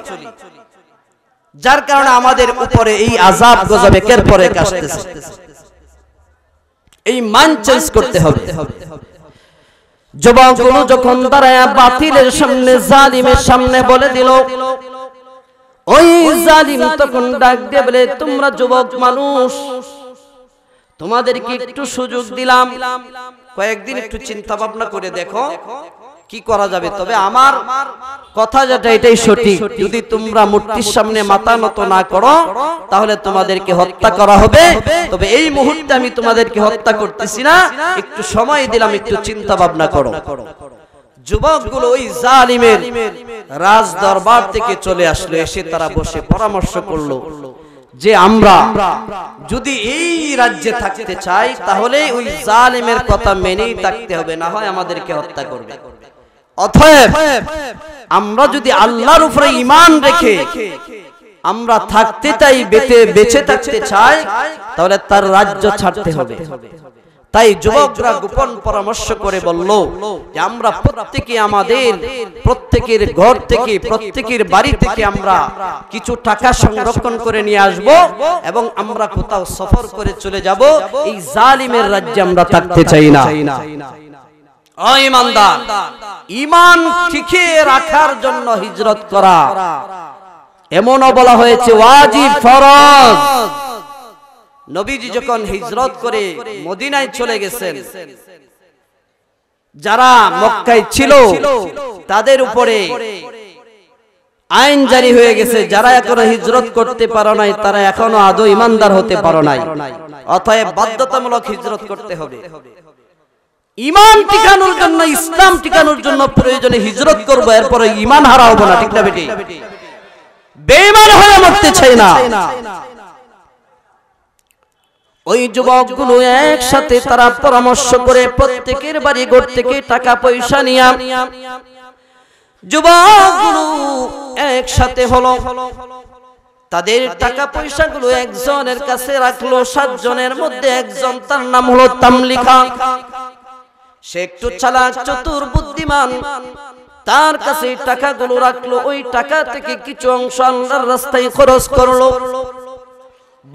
যার কারণে আমাদের উপরে এই আযাব গজব একের পর এক আসতেছে। এই মাইন্ড চেঞ্জ করতে হবে। যুবকগুলো যখন দাঁড়ায় বাতিলের সামনে, জালিমের সামনে বলে দিল, ওই জালিম তখন ডাক দিয়ে বলে, তোমরা যুবক মানুষ, তোমাদেরকে একটু সুযোগ দিলাম, কয়েকদিন একটু চিন্তা ভাবনা করে দেখো কি করা যাবে। তবে আমার কথা যেটা, এটাই সঠিক, যদি তোমরা মূর্তির সামনে মাথা নত না করো তাহলে তোমাদেরকে হত্যা করা হবে। তবে এই মুহূর্তে আমি তোমাদেরকে হত্যা করতেছি না, একটু সময় দিলাম, একটু চিন্তা ভাবনা করো। যুবকগুলো ওই জালিমের রাজ দরবার থেকে চলে আসলো, এসে তারা বসে পরামর্শ করলো যে আমরা যদি এই রাজ্যে থাকতে চাই তাহলে ওই জালিমের কথা মেনেই থাকতে হবে, না হয় আমাদেরকে হত্যা করবে। অতএব আমরা যদি আল্লাহর উপরে ঈমান রেখে আমরা থাকতে চাই, বেঁচে থাকতে চাই, তাহলে তার রাজ্য ছাড়তে হবে, তাই যুবকরা গোপন পরামর্শ করে বলল যে আমরা প্রত্যেকে আমাদের প্রত্যেকের ঘর থেকে প্রত্যেকের বাড়ি থেকে আমরা কিছু টাকা সংরক্ষণ করে নিয়ে আসব এবং আমরা কোথাও সফর করে চলে যাব, এই জালিমের রাজ্যে আমরা থাকতে চাই না। ও ঈমানদার, ঈমান টিকিয়ে রাখার জন্য হিজরত করা, এমনও বলা হয়েছে ওয়াজিব, ফরজ। নবীজি যখন হিজরত করে মদিনায় চলে গেছেন, যারা মক্কায় ছিল তাদের উপরে আইন জারি হয়ে গেছে, যারা এখনো হিজরত করতে পারো নাই তারা এখনো আদৌ ঈমানদার হতে পারো নাই, অতএব বাধ্যতামূলক হিজরত করতে হবে। ঈমান টিকানোর জন্য, ইসলাম টিকানোর জন্য প্রয়োজনে হিজরত করব, এরপরে ঈমান হারা হবো না, ঠিক না বেটি? বেঈমান হয়ে মরতে চাই না। ওই যুবকগুলো একসাথে তারা পরামর্শ করে প্রত্যেকের বাড়ি ঘর থেকে টাকা পয়সা নিয়ে যুবকগুলো একসাথে হলো। তাদের টাকা পয়সাগুলো একজনের কাছে রাখলো। 7 জনের মধ্যে একজন, তার নাম হলো তামলিকা। সে একটু চালাক, চতুর, বুদ্ধিমান। তার কাছে টাকাগুলো রাখলো। ওই টাকা থেকে কিছু অংশ আল্লাহর রাস্তায় খরচ করলো,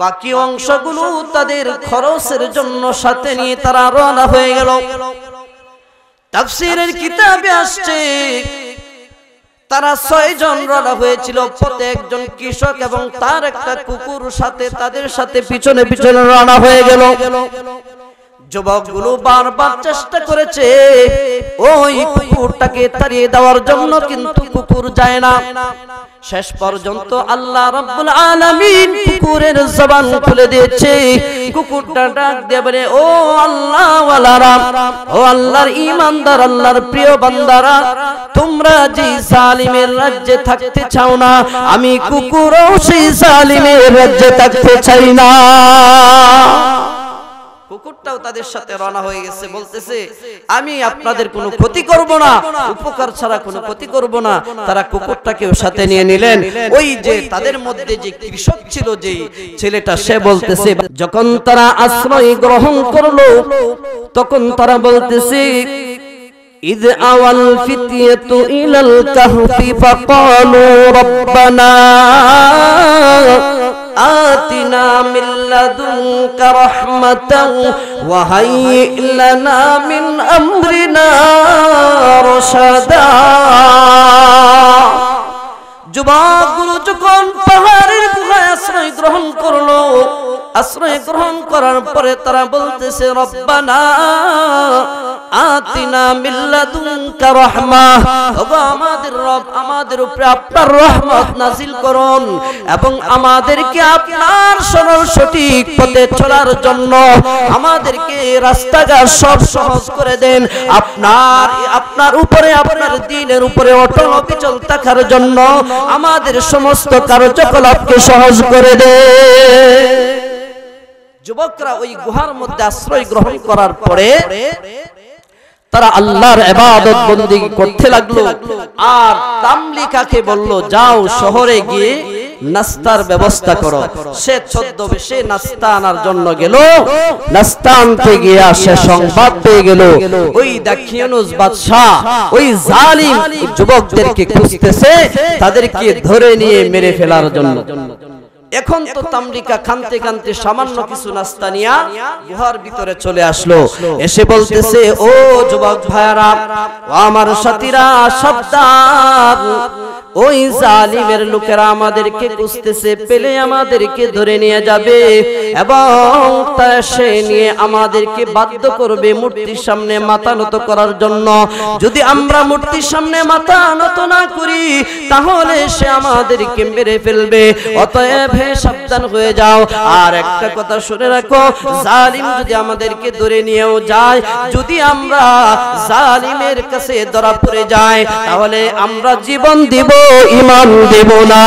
বাকি অংশগুলো তাদের খরচের জন্য সাথে নিয়ে তারা রওনা হয়ে গেল। তাফসীরের কিতাবে আসছে তারা 6 জন রওনা হয়েছিল, প্রত্যেকজন কৃষক এবং তার একটা কুকুর সাথে, তাদের সাথে পিছনে পিছনে রওনা হয়ে গেল। যুবকগুলো বারবার চেষ্টা করেছে ওই কুকুরটাকে তাড়িয়ে দেওয়ার জন্য, কিন্তু কুকুর যায় না। শেষ পর্যন্ত আল্লাহ রাব্বুল আলামিন কুকুরের জবান খুলে দিয়েছে। কুকুরটা ডাক দিয়ে বলে, ও আল্লাহ ওয়ালারা, ও আল্লাহর ঈমানদার, আল্লাহর প্রিয় বান্দারা, তোমরা যে জালিমের রাজ্যে থাকতে চাও না, আমি কুকুরও সেই জালিমের রাজ্যে থাকতে চাই না। কুকুরটাও তাদের সাথে রওনা হয়ে গেছে, বলতেছে আমি আপনাদের কোনো ক্ষতি করব না, উপকার ছাড়া কোনো ক্ষতি করব না। তারা কুকুরটাকেও সাথে নিয়ে নিলেন। ওই যে তাদের মধ্যে যে কৃষক ছিল, যে ছেলেটা, সে বলতেছে, যখন তারা আশ্রয় গ্রহণ করলো তখন তারা বলতেছে, إذ أوى الفتية إلى الكهف فقالوا ربنا آتنا من لدنك رحمة وهيئ لنا من أمرنا رشدا। যুবকগুলো যখন পাহাড়ের গুহায় আশ্রয় গ্রহণ করলো, আশ্রয় গ্রহণ করার পরে তারা বলতেছে, রব্বানা আতিনা মিন লাদুনকা রাহমাহ, ওগো আমাদের রব, আমাদের উপরে আপনার রহমত নাজিল করুন এবং আমাদেরকে আপনার সরল সঠিক পথে চলার জন্য আমাদেরকে রাস্তাঘাট সব সহজ করে দেন। আপনার উপরে, আপনার দ্বীনের উপরে অটল অবিচল থাকার জন্য আমাদের সমস্ত কার্যকলাপকে সহজ করে দেন। যুবকরা ওই গুহার মধ্যে আশ্রয় গ্রহণ করার পরে তারা আল্লাহর ইবাদত বন্দেগী করতে লাগলো। আর তামলিকাকে বলল, যাও শহরে গিয়ে নাস্তার ব্যবস্থা করো। সে ছদ্মবেশে নাস্তা আনার জন্য গেল। নাস্তা আনতে গিয়ে সে সংবাদ পেয়ে গেল ওই দাখিয়ানুস বাদশা ওই জালিম যুবকদেরকে খুঁজতেছে, তাদেরকে ধরে নিয়ে মেরে ফেলার জন্য। এখন তো তামলিকা খানতে খানতে সামান্য কিছু নাস্তা নিয়ে গুহার ভিতরে চলে আসলো। এসে বলতেছে, ও যুবক ভাইরা, ও আমার সাথীরা, সাবধান, ওই জালিমের লোকেরা আমাদেরকে খুঁজতেছে, পেলে আমাদেরকে ধরে নিয়ে যাবে এবং তা সে নিয়ে আমাদেরকে বাধ্য করবে মূর্তির সামনে মাথা নত করার জন্য। যদি আমরা মূর্তির সামনে মাথা নত না করি তাহলে সে আমাদেরকে মেরে ফেলবে। অতএব হে সাবধান হয়ে যাও। আর একটা কথা শুনে রাখো, জালিম যদি আমাদেরকে ধরে নিয়েও যায়, যদি আমরা জালিমের কাছে ধরা পড়ে যাই তাহলে আমরা জীবন দিব, ঈমান দেব না।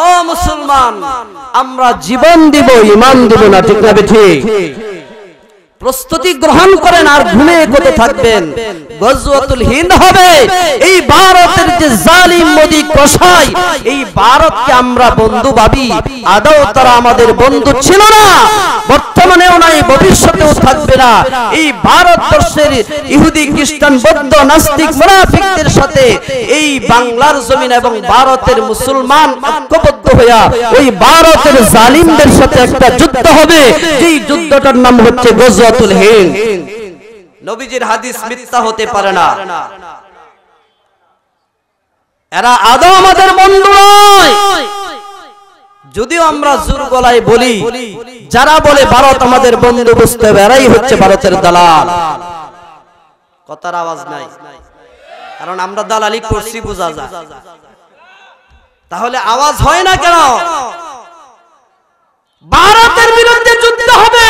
ও মুসলমান, আমরা জীবন দিব, ঈমান দেব না, ঠিক না ঠিক? প্রস্তুতি গ্রহণ করেন আর ঘুমিয়ে কোথায় থাকবেন। গজওয়াতুল হিন্দ হবে। এই ভারতের যে জালিম মোদি কসাই, এই ভারতকে আমরা বন্ধু ভাবি, আদৌ তারা আমাদের বন্ধু ছিল না, বর্তমানেও নাই, ভবিষ্যতেও থাকবে না। এই ভারতবর্ষের ইহুদি খ্রিস্টান বৌদ্ধ নাস্তিক মুনাফিকদের সাথে এই বাংলার জমিন এবং ভারতের মুসলমান ঐক্যবদ্ধ হইয়া ওই ভারতের জালিমদের সাথে একটা যুদ্ধ হবে, যেই যুদ্ধটার নাম হচ্ছে গজওয়াতুল হিন্দ। নবীজির হাদিস মিথ্যা হতে পারে না। এরা আদৌ আমাদের বন্ধু নয়। যদিও আমরা জোর গলায় বলি, যারা বলে ভারত আমাদের বন্ধু, বুঝতে হবে এরাই হচ্ছে ভারতের দালাল। কথার আওয়াজ নাই, কারণ আমরা দালালি করছি, বোঝা যায়। তাহলে আওয়াজ হয় না কেন? ভারতের বিরুদ্ধে যুদ্ধ হবে,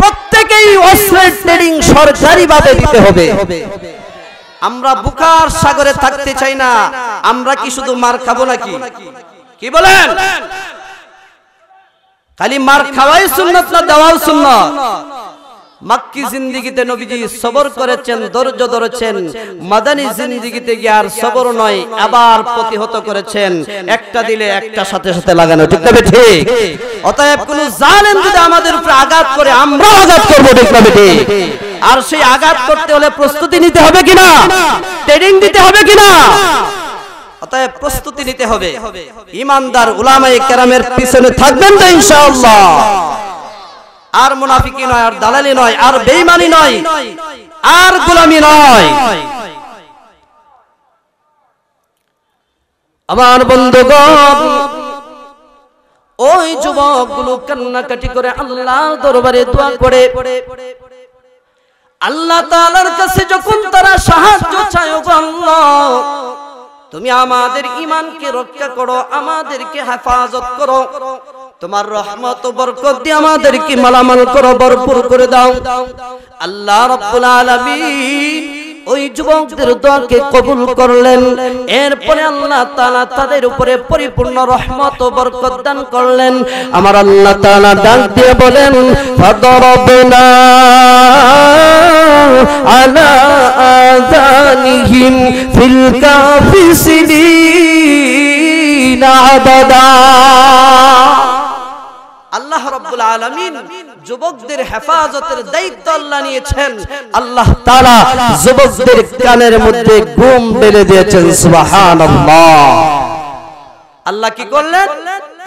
প্রত্যেকেই অস্ত্রের ট্রেনিং সরকারিভাবে দিতে হবে। আমরা বুকার সাগরে থাকতে চাই না। আমরা কি শুধু মার খাবো নাকি? কি বলেন? খালি মার খাওয়াই সুন্নাত না দেওয়াও সুন্নাত? মক্কি জিন্দেগিতে নবীজি সবর করেছেন, ধৈর্য ধরেছেন। মাদানী জিন্দেগিতে গিয়ে আর সবর নয়, আবার প্রতিহত করেছেন। একটা দিলে একটা সাথে সাথে লাগানো, ঠিক না ঠিক? অতএব কোন জালেম যদি আমাদের উপরে আঘাত করে, আমরা আঘাত করব, ঠিক না ঠিক? আর সেই আঘাত করতে হলে প্রস্তুতি নিতে হবে কিনা? ট্রেনিং দিতে হবে কিনা? অতএব প্রস্তুতি নিতে হবে। ইমানদার উলামায়ে কেরামের পিছনে থাকবেন তো ইনশাআল্লাহ। আর মুনাফিকি নয়, আর দালালি নয়, আর বেঈমানি নয়, আর গোলামি নয়। আমার বন্ধুগণ, ওই যুবকগুলো কান্নাকাটি করে আল্লাহর দরবারে দোয়া করে, আল্লাহ তাআলার কাছে যখন তারা সাহায্য চায়, ও আল্লাহ তুমি আমাদের ঈমানকে রক্ষা করো, আমাদেরকে হেফাজত করো, তোমার রহমত ও বরকত দিয়ে আমাদেরকে মালামাল করো, ভরপুর করে দাও। আল্লাহ রাব্বুল আলামিন ওই যুবকদের দোয়াকে কবুল করলেন। এরপরে আল্লাহ তাআলা তাদের উপরে পরিপূর্ণ রহমত ও বরকত দান করলেন। আমার আল্লাহ তাআলা ডাক দিয়ে বলেন, ফাদরাবনা আলা আযানিহিম ফিল কাফি সিনিনা আদাদা। আল্লাহ রাব্বুল আলামিন যুবকদের হেফাজতের দায়িত্ব আল্লাহ নিয়েছেন। আল্লাহ তাআলা যুবকদের কানের মধ্যে ঘুম ঢেলে দিয়েছেন। সুবহানাল্লাহ। আল্লাহ কি করলেন?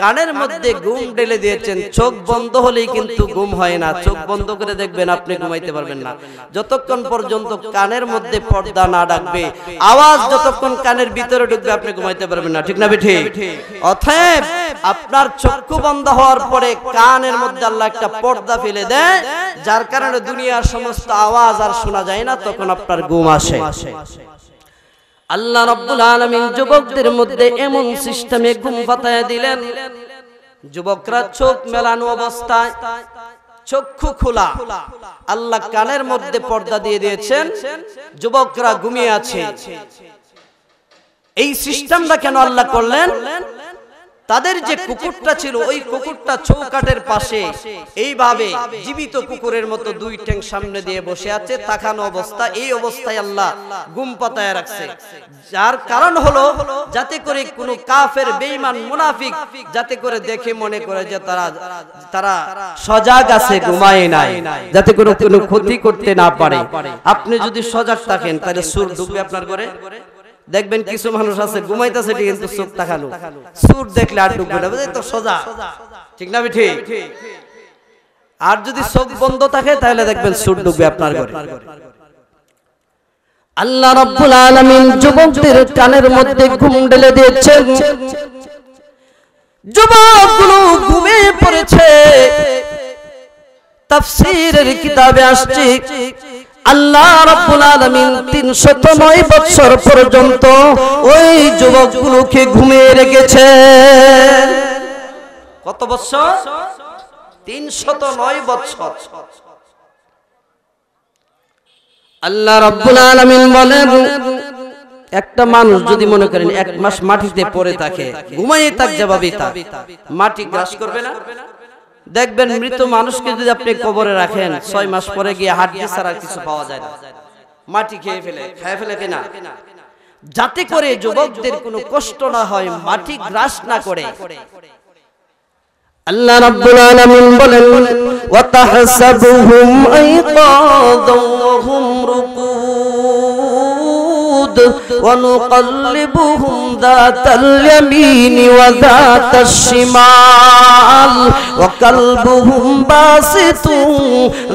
কানের মধ্যে ঘুম ঢেলে দিয়েছেন। চোখ বন্ধ হলেই কিন্তু ঘুম হয় না। চোখ বন্ধ করে দেখবেন, আপনি ঘুমাইতে পারবেন না যতক্ষণ পর্যন্ত কানের মধ্যে পর্দা না ডাকবে, আওয়াজ যতক্ষণ কানের ভিতরে ঢুকবে, আপনি ঘুমাইতে পারবেন না, ঠিক না ঠিক? অতএব আপনার চক্ষু বন্ধ হওয়ার পরে কানের মধ্যে আল্লাহ একটা পর্দা ফেলে দেয়, যার কারণে দুনিয়ার সমস্ত আওয়াজ আর শোনা যায় না, তখন আপনার ঘুম আসে। আল্লাহ রাব্বুল আলামিন যুবকদের মধ্যে এমন সিস্টেমে ঘুম পাতায়া দিলেন, যুবকরা চোখ মেলানো অবস্থায়, চক্ষু খোলা, আল্লাহ কানের মধ্যে পর্দা দিয়ে দিয়েছেন, যুবকরা ঘুমিয়ে আছে। এই সিস্টেমটা কেন আল্লাহ করলেন? তাদের যে কুকুরটা ছিল, ওই কুকুরটা চৌকাঠের পাশে এইভাবে জীবিত কুকুরের মতো দুই ঠ্যাং সামনে দিয়ে বসে আছে, তাকানো অবস্থা। এই অবস্থায় আল্লাহ ঘুম পাতায় রাখছে, যার কারণ হলো যাতে করে কোনো কাফের বেঈমান মুনাফিক যাতে করে দেখে মনে করে যে তারা সজাগ আছে, ঘুমায় নাই, যাতে করে কোনো ক্ষতি করতে না পারে। আপনি যদি সজাগ থাকেন তাহলে সুর ঢুকবে আপনার ঘরে। দেখবেন কিছু মানুষ আছে ঘুমাইতেছে কিন্তু চোখ তাকানো, সুর দেখলে আর ঢুকবে না, বুঝলেন তো? সোজা, ঠিক না ঠিক? আর যদি চোখ বন্ধ থাকে তাহলে দেখবেন সুর ঢুকবে আপনার ঘরে। আল্লাহ রাব্বুল আলামিন যুবকদের কানের মধ্যে ঘুম ঢেলে দিয়েছেন। যুবকগুলো ঘুমিয়ে পড়েছে। তাফসীরের কিতাবে আসছে আল্লাহ রাব্বুল আলামিন ৩০৯ বছর পর্যন্ত ওই যুবকগুলোকে ঘুমিয়ে রেখেছে। কত বছর? ৩০৯ বছর। আল্লাহ রাব্বুল আলামিন বলেন, একটা মানুষ যদি মনে করেন ১ মাস মাটিতে পড়ে থাকে, ঘুমাইয়ে থাক, যেভাবে থাক, মাটি গ্রাস করবে না? দেখবেন মৃত মানুষকে যদি আপনি কবরে রাখেন, ৬ মাস পরে গিয়ে হাড্ডি ছাড়া কিছু পাওয়া যায় না। মাটি খেয়ে ফেলে কিনা, যাতে করে যুবকদের কোনো কষ্ট না হয়, মাটি গ্রাস না করে। আল্লাহ রাব্বুল আলামিন বলেন ওয়া তাহসাবুহুম আইকাদান ওয়া হুম রুকুদ ওয়া নুকাল্লিবুহুম যাতাল ইয়ামিনি ওয়া যাতাশ শিমাল ওয়া কালবুহুম বাসিতুন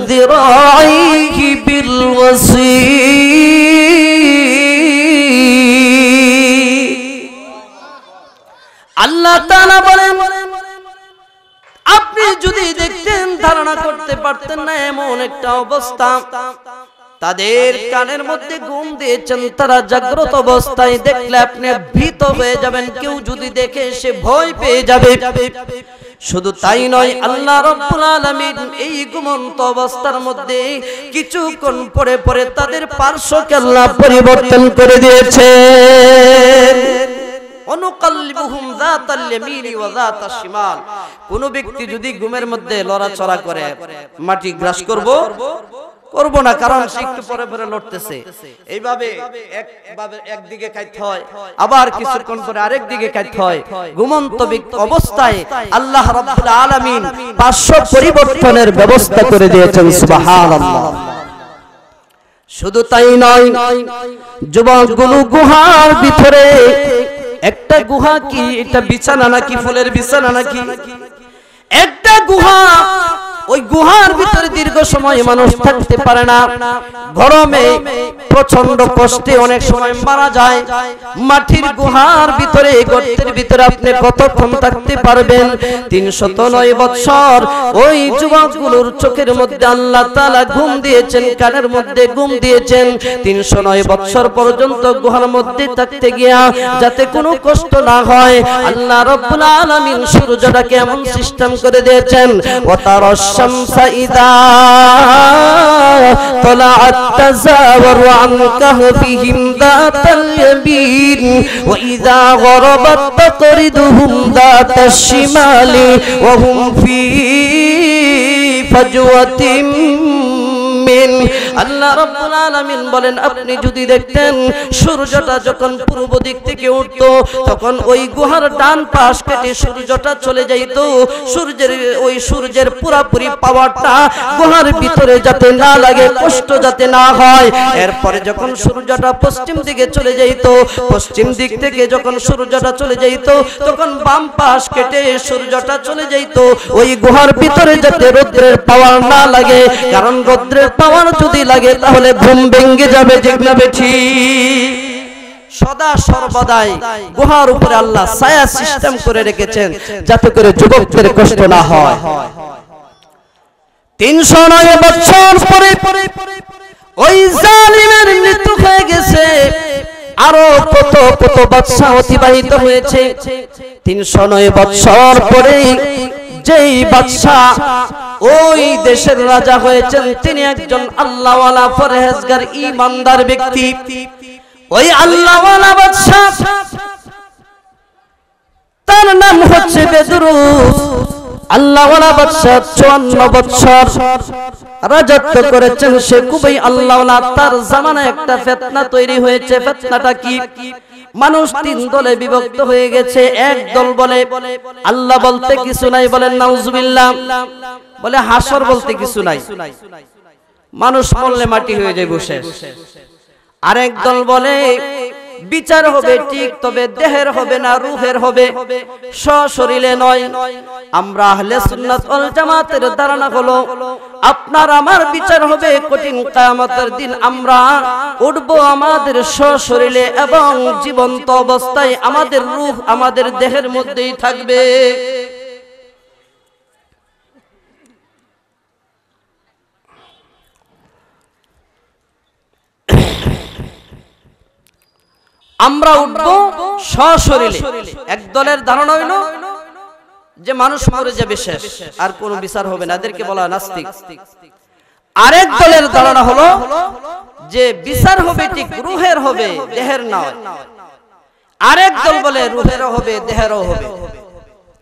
যিরাইহি বিল ওয়াসিদ। আল্লাহ তাআলা বলেন আপনি যদি দেখতেন, ধারণা করতে পারতেন না এমন একটা অবস্থা, তাদের কানের মধ্যে ঘুম দিয়েছেন, তারা জাগ্রত অবস্থায় দেখলে আপনি ভীত হয়ে যাবেন, কেউ যদি দেখে সে ভয় পেয়ে যাবে। শুধু তাই নয়, আল্লাহ রাব্বুল আলামিন এই ঘুমন্ত অবস্থার মধ্যে কিছুক্ষণ পরে পরে তাদের পার্শ্বকে আল্লাহ পরিবর্তন করে দিয়েছেন। অনুকাল্লিবুহুম যাতাল ইয়ামিনি ওয়া যাতাশ শিমাল। কোন ব্যক্তি যদি ঘুমের মধ্যে লড়াচড়া করে, মাটি গ্রাস করব না, কারণ সে একটু পরে পরে লড়তেছে, এইভাবে একদিকে কাইতে হয়, আবার কিছুক্ষণ পরে আরেক দিকে কাইতে হয়। ঘুমন্ত অবস্থায় আল্লাহ রাব্বুল আলামিন পার্শ্ব পরিবর্তনের ব্যবস্থা করে দিয়েছেন। সুবহানাল্লাহ। শুধু তাই নয়, যুবকগুলো গুহার ভিতরে, একটা গুহা কি এটা বিছানা নাকি ফুলের বিছানা নাকি, একটা গুহা, ওই গুহার ভিতরে দীর্ঘ সময় মানুষ থাকতে পারে না, গরমে প্রচন্ড কষ্টে অনেক সময় মারা যায়। মাটির গুহার ভিতরে, গর্তের ভিতরে আপনি কতক্ষণ থাকতে পারবেন? 309 বছর ওই যুবকগুলোর চোখের মধ্যে আল্লাহ তাআলা ঘুম দিয়েছেন, কানের মধ্যে ঘুম দিয়েছেন। 309 বছর পর্যন্ত গুহার মধ্যে থাকতে গিয়া যাতে কোনো কষ্ট না হয়, আল্লাহ রাব্বুল আলামিন সূর্যটাকে এমন সিস্টেম করে দিয়েছেন, ওয়াতারাশ শামসা ইযা তালাআত তাযাওয়ারু আন কাহফিহিম যাতাল ইয়ামিন ওয়া ইযা গরাবাত তাকরিদুহুম যাতাশ শিমালি ওয়া হুম ফি ফাজওয়াতিন মিন। আল্লাহ রাব্বুল আলামিন বলেন আপনি যদি দেখতেন সূর্যটা যখন পূর্ব দিক থেকে উঠতো, তখন ওই গুহার ডান পাশ কেটে সূর্যটা চলে যাইতো, সূর্যের পুরোপুরি পাওয়ারটা গুহার ভিতরে যাতে না লাগে, কষ্ট যাতে না হয়। এরপরে যখন সূর্যটা পশ্চিম দিকে চলে যাইতো, পশ্চিম দিক থেকে যখন সূর্যটা চলে যাইতো, তখন বাম পাশ কেটে সূর্যটা চলে যাইতো ওই গুহার ভিতরে যাতে রৌদ্রের পাওয়ার না লাগে, কারণ রৌদ্রের পাওয়ার যদি লাগে তাহলে ঘুম ভেঙে যাবে, ঠিক না বেঠি? সদা সর্বদাই গুহার উপরে আল্লাহ ছায়া সিস্টেম করে রেখেছেন যাতে করে যুবকদের কষ্ট না হয়। 309 বছর পরে ওই জালিমের মৃত্যু হয়ে গেছে, আরো কত কত বছর অতিবাহিত হয়েছে। 309 বছর পরে যেই বাদশা ওই দেশের রাজা হয়েছেন, তিনি একজন আল্লাহওয়ালা পরহেজগার ঈমানদার ব্যক্তি। ওই আল্লাহওয়ালা বাদশা, তার নাম হচ্ছে বেদরুস। আল্লাহওয়ালা বাদশা 54 বছর রাজত্ব করেছেন, সে খুবই আল্লাহওয়ালা। তার জামানায় একটা ফিতনা তৈরি হয়েছে। ফিতনাটা কি? মানুষ 3 দলে বিভক্ত হয়ে গেছে। এক দল বলে আল্লাহ বলতে কিছু নাই, বলেন নাউজুবিল্লাহ, বলে হাসর বলতে কিছু নাই, মানুষ মরলে মাটি হয়ে যায় বসে। আরেক দল বলে বিচার হবে ঠিক, তবে দেহের হবে না, রূহের হবে, সশরীরে নয়। আমরা আহলে সুন্নাত ওয়াল জামাতের ধারণা হলো আপনার আমার বিচার হবে কঠিন কিয়ামতের দিন। আমরা উঠবো আমাদের সশরীরে এবং জীবন্ত অবস্থায় আমাদের রূহ আমাদের দেহের মধ্যেই থাকবে। আমরা উঠবো সশরীরে। এক দলের ধারণা হইল যে মানুষ মরে যাবে, শেষ, আর কোনো বিচার হবে না, এদেরকে বলা হয় নাস্তিক। আরেক দলের ধারণা হলো যে বিচার হবে ঠিক, রূহের হবে, দেহের নয়। আরেক দল বলে রূহেরও হবে, দেহেরও হবে।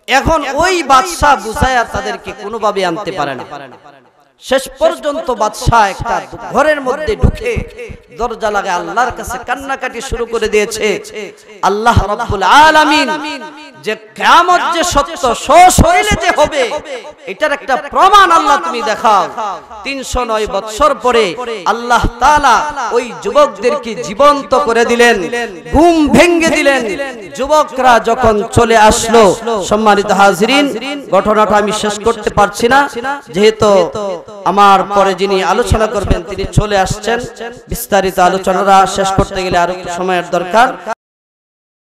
এখন ওই বাদশা বুঝায়া তাদেরকে কোনোভাবে আনতে পারে না। শেষ পর্যন্ত বাদশা একটা ঘরের মধ্যে ঢুকে দরজা লাগে আল্লাহর কাছে কান্নাকাটি শুরু করে দিয়েছে। আল্লাহ রাব্বুল আলামিন যে কিয়ামত যে সত্য সশরীরে যে হবে এটার একটা প্রমাণ আল্লাহ তুমি দেখাও। 309 বছর পরে আল্লাহ তাআলা ওই যুবকদেরকে জীবন্ত করে দিলেন, ঘুম ভেঙে দিলেন। যুবকরা যখন চলে আসলো, সম্মানিত হাজিরিন, ঘটনাটা আমি শেষ করতে পারছি না যেহেতু আমার পরে যিনি আলোচনা করবেন তিনি চলে আসছেন। বিস্তারিত আলোচনাটা শেষ করতে গেলে আরো একটু সময়ের দরকার।